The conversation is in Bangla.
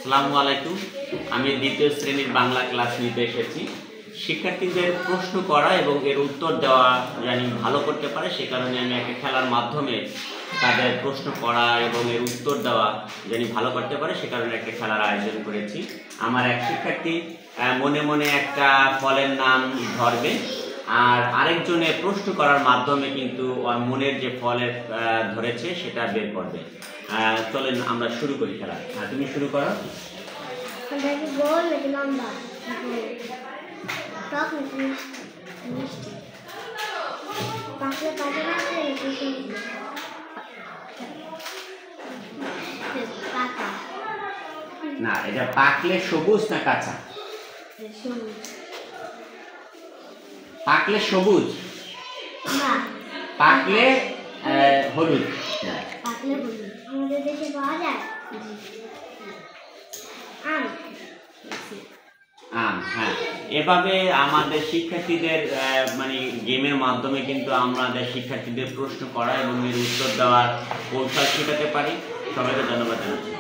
আসসালামু আলাইকুম। আমি দ্বিতীয় শ্রেণীর বাংলা ক্লাস নিতে এসেছি। শিক্ষার্থীদের প্রশ্ন করা এবং এর উত্তর দেওয়া জানি ভালো করতে পারে, সে কারণে আমি একটা খেলার মাধ্যমে তাদের প্রশ্ন করা এবং এর উত্তর দেওয়া জানি ভালো করতে পারে, সে কারণে একটা খেলার আয়োজন করেছি। আমার এক শিক্ষার্থী মনে মনে একটা ফলের নাম ধরবে, আর আরেকজনের প্রশ্ন করার মাধ্যমে কিন্তু ওর মনের যে ফলের ধরেছে সেটা বের করবে। চলেন আমরা শুরু করি খেলা। তুমি শুরু করো। না, এটা পাকলে সবুজ না কাঁচা? পাকলে সবুজ, পাকলে হলুদ। আমাদের দেশে পাওয়া যায় আম। হ্যাঁ, এভাবে আমাদের শিক্ষার্থীদের মানে গেমের মাধ্যমে কিন্তু আমাদের শিক্ষার্থীদের প্রশ্ন করা এবং এর উত্তর দেওয়ার কৌশল শেখাতে পারি। সবাইকে ধন্যবাদ জানাচ্ছি।